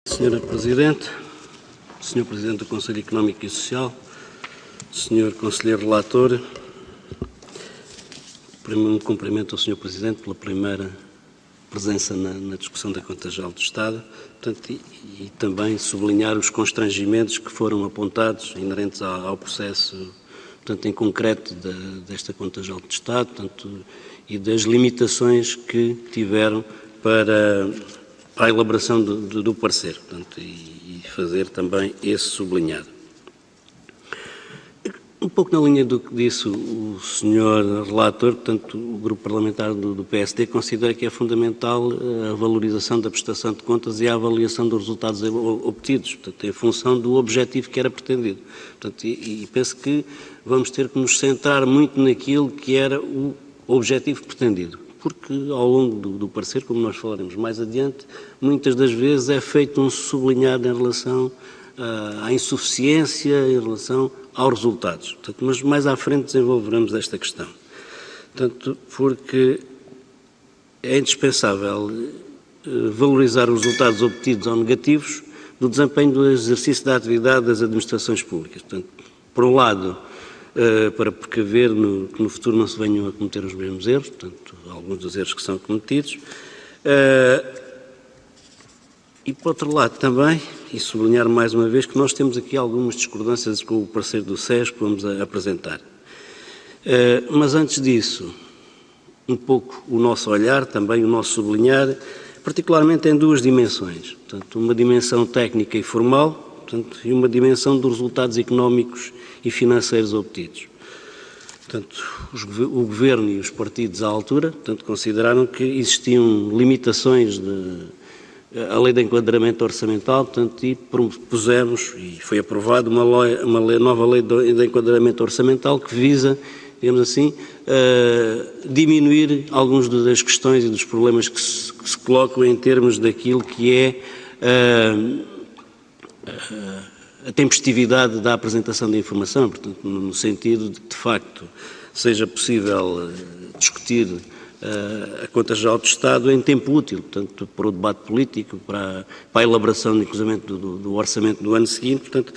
Senhora Presidente, Senhor Presidente do Conselho Económico e Social, Senhor Conselheiro Relator, primeiro cumprimento ao Senhor Presidente pela primeira presença na discussão da Conta Geral do Estado, portanto, e também sublinhar os constrangimentos que foram apontados inerentes ao processo, portanto, em concreto desta Conta Geral do Estado, portanto, e das limitações que tiveram para a elaboração do parecer, portanto, e fazer também esse sublinhado. Um pouco na linha do que disse o Sr. Relator, portanto, o Grupo Parlamentar do PSD considera que é fundamental a valorização da prestação de contas e a avaliação dos resultados obtidos, portanto, em função do objetivo que era pretendido. Portanto, e penso que vamos ter que nos centrar muito naquilo que era o objetivo pretendido. Porque ao longo do parecer, como nós falaremos mais adiante, muitas das vezes é feito um sublinhado em relação à insuficiência, em relação aos resultados. Portanto, mas mais à frente desenvolveremos esta questão. Portanto, porque é indispensável valorizar os resultados obtidos ou negativos do desempenho do exercício da atividade das administrações públicas. Portanto, por um lado, para precaver que no futuro não se venham a cometer os mesmos erros, portanto, alguns dos erros que são cometidos, e por outro lado também, e sublinhar mais uma vez que nós temos aqui algumas discordâncias com o parecer do SES que vamos apresentar. Mas antes disso, um pouco o nosso olhar, também o nosso sublinhar, particularmente em duas dimensões, portanto, uma dimensão técnica e formal, portanto, e uma dimensão dos resultados económicos e financeiros obtidos. Portanto, o Governo e os partidos à altura, portanto, consideraram que existiam limitações à lei de enquadramento orçamental, portanto, e propusemos, e foi aprovada uma nova lei de enquadramento orçamental que visa, digamos assim, diminuir algumas das questões e dos problemas que se colocam em termos daquilo que é a tempestividade da apresentação da informação, portanto, no sentido de facto, seja possível discutir a Conta Geral do Estado em tempo útil, portanto, para o debate político, para a elaboração, inclusive, do orçamento do ano seguinte, portanto,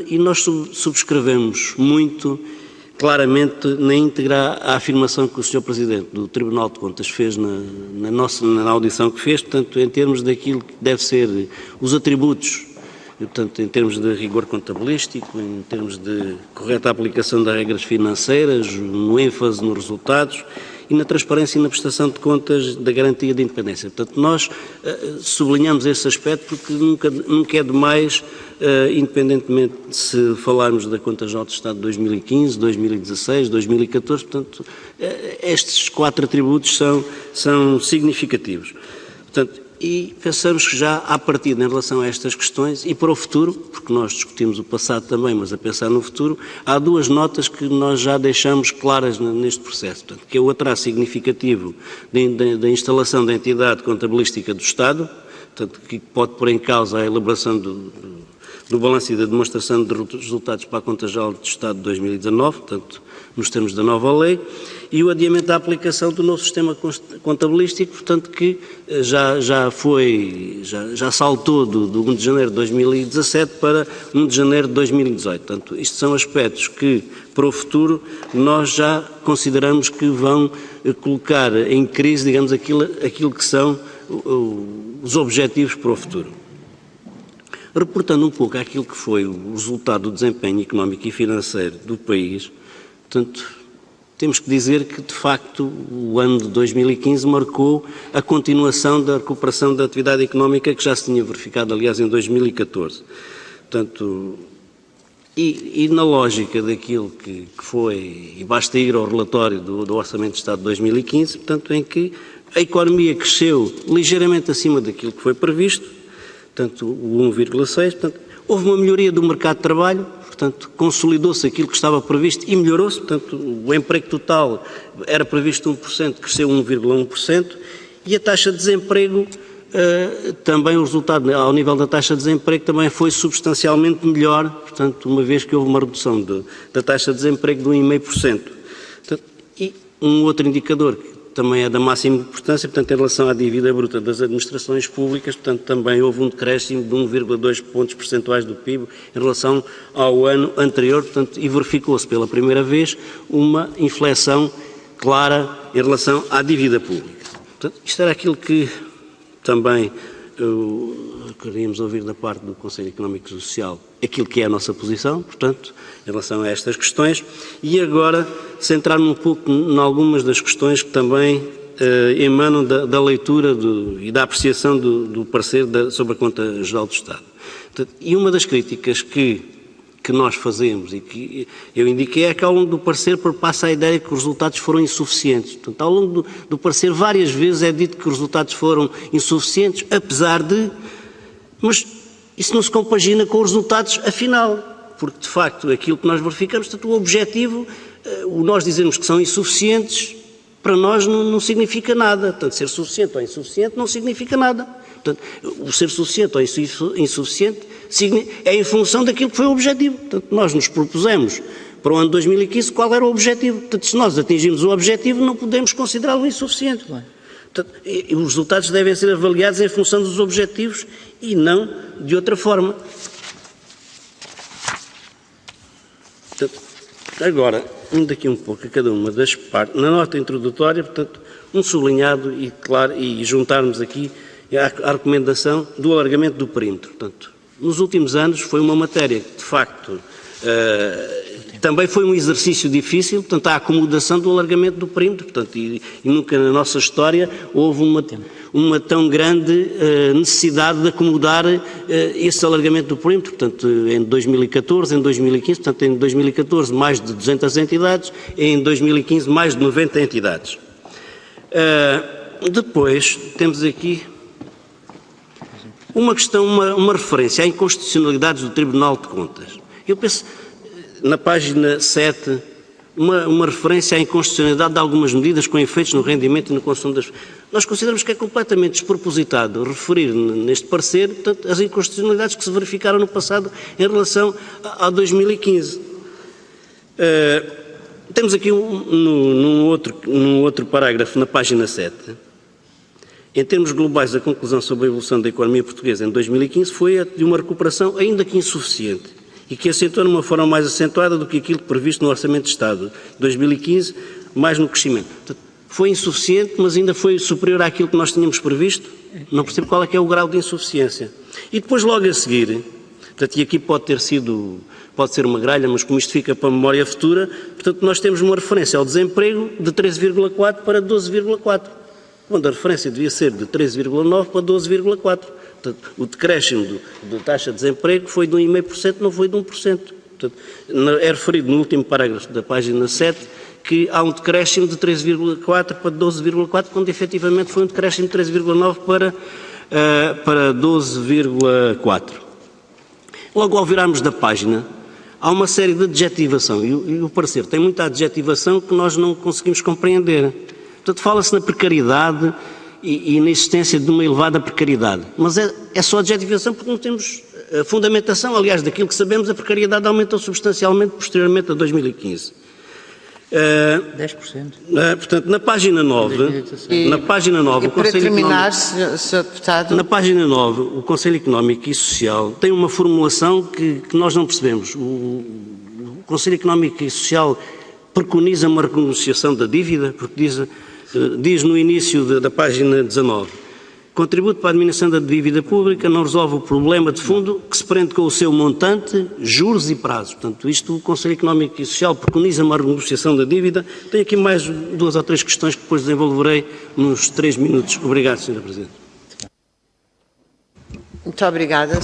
e nós subscrevemos muito claramente na íntegra a afirmação que o Sr. Presidente do Tribunal de Contas fez na audição que fez, portanto, em termos daquilo que deve ser os atributos, portanto, em termos de rigor contabilístico, em termos de correta aplicação das regras financeiras, no ênfase nos resultados e na transparência e na prestação de contas da garantia de independência. Portanto, nós sublinhamos esse aspecto porque nunca é demais, independentemente de se falarmos da Conta Geral do Estado de 2015, 2016, 2014, portanto, estes quatro atributos são significativos. Portanto, e pensamos que já à partida em relação a estas questões e para o futuro, porque nós discutimos o passado também, mas a pensar no futuro, há duas notas que nós já deixamos claras neste processo, portanto, que é o atraso significativo da instalação da entidade contabilística do Estado, portanto, que pode pôr em causa a elaboração do balanço e da demonstração de resultados para a Conta Geral do Estado de 2019, portanto, nos termos da nova lei, e o adiamento da aplicação do novo sistema contabilístico, portanto, que já saltou do 1 de janeiro de 2017 para 1 de janeiro de 2018. Portanto, isto são aspectos que, para o futuro, nós já consideramos que vão colocar em crise, digamos, aquilo que são os objetivos para o futuro. Reportando um pouco aquilo que foi o resultado do desempenho económico e financeiro do país, portanto, temos que dizer que, de facto, o ano de 2015 marcou a continuação da recuperação da atividade económica que já se tinha verificado, aliás, em 2014. Portanto, e na lógica daquilo que foi, e basta ir ao relatório do Orçamento de Estado de 2015, portanto, em que a economia cresceu ligeiramente acima daquilo que foi previsto, portanto, o 1,6%, portanto, houve uma melhoria do mercado de trabalho, portanto, consolidou-se aquilo que estava previsto e melhorou-se, portanto, o emprego total era previsto 1%, cresceu 1,1%, e a taxa de desemprego, também o resultado ao nível da taxa de desemprego também foi substancialmente melhor, portanto, uma vez que houve uma redução da taxa de desemprego de 1,5%. E um outro indicador que também é da máxima importância, portanto, em relação à dívida bruta das administrações públicas, portanto, também houve um decréscimo de 1,2 pontos percentuais do PIB em relação ao ano anterior, portanto, e verificou-se pela primeira vez uma inflexão clara em relação à dívida pública. Portanto, isto era aquilo que também queríamos ouvir da parte do Conselho Económico e Social, aquilo que é a nossa posição, portanto, em relação a estas questões, e agora centrar-me um pouco em algumas das questões que também emanam da leitura e da apreciação do parecer sobre a Conta Geral do Estado. Portanto, e uma das críticas que nós fazemos e que eu indiquei é que ao longo do parecer passa a ideia que os resultados foram insuficientes. Portanto, ao longo do parecer várias vezes é dito que os resultados foram insuficientes, apesar de... Mas isso não se compagina com os resultados afinal, porque de facto aquilo que nós verificamos, portanto, o objetivo, o nós dizermos que são insuficientes, para nós não significa nada. Portanto, ser suficiente ou insuficiente não significa nada. Portanto, o ser suficiente ou insuficiente é em função daquilo que foi o objetivo. Portanto, nós nos propusemos para o ano 2015 qual era o objetivo. Portanto, se nós atingimos o objetivo, não podemos considerá-lo insuficiente. Portanto, os resultados devem ser avaliados em função dos objetivos e não de outra forma. Portanto, agora, indo aqui um pouco a cada uma das partes, na nota introdutória, portanto, um sublinhado e claro, e juntarmos aqui a recomendação do alargamento do perímetro. Portanto, nos últimos anos foi uma matéria que, de facto, também foi um exercício difícil, portanto, a acomodação do alargamento do perímetro, portanto, e nunca na nossa história houve uma tão grande necessidade de acomodar esse alargamento do perímetro, portanto, em 2014, em 2015, portanto, em 2014 mais de 200 entidades, em 2015 mais de 90 entidades. Depois temos aqui uma questão, uma referência à inconstitucionalidade do Tribunal de Contas. Eu penso, na página 7, uma referência à inconstitucionalidade de algumas medidas com efeitos no rendimento e no consumo das... Nós consideramos que é completamente despropositado referir neste parecer, portanto, as inconstitucionalidades que se verificaram no passado em relação a 2015. Temos aqui num outro parágrafo, na página 7, em termos globais, a conclusão sobre a evolução da economia portuguesa em 2015 foi a de uma recuperação ainda que insuficiente e que acentua de uma forma mais acentuada do que aquilo previsto no Orçamento de Estado de 2015, mais no crescimento. Portanto, foi insuficiente, mas ainda foi superior àquilo que nós tínhamos previsto. Não percebo qual é que é o grau de insuficiência. E depois, logo a seguir, portanto, e aqui pode ser uma gralha, mas como isto fica para a memória futura, portanto, nós temos uma referência ao desemprego de 13,4 para 12,4. Quando a referência devia ser de 13,9 para 12,4. Portanto, o decréscimo da taxa de desemprego foi de 1,5%, não foi de 1%. Portanto, é referido no último parágrafo da página 7 que há um decréscimo de 13,4 para 12,4, quando efetivamente foi um decréscimo de 13,9 para 12,4. Logo ao virarmos da página, há uma série de adjetivação, e o parecer tem muita adjetivação que nós não conseguimos compreender. Portanto, fala-se na precariedade e na existência de uma elevada precariedade. Mas é só adjetivação porque não temos fundamentação. Aliás, daquilo que sabemos, a precariedade aumentou substancialmente posteriormente a 2015. 10%. Portanto, na página 9, o Conselho Económico, Sr. Deputado... Na página 9, o Conselho Económico e Social tem uma formulação que nós não percebemos. O Conselho Económico e Social preconiza uma renegociação da dívida, porque diz no início da página 19, contributo para a diminuição da dívida pública não resolve o problema de fundo que se prende com o seu montante, juros e prazos. Portanto, isto o Conselho Económico e Social preconiza uma renegociação da dívida. Tenho aqui mais 2 ou 3 questões que depois desenvolverei nos 3 minutos. Obrigado, Sra. Presidente. Muito obrigada.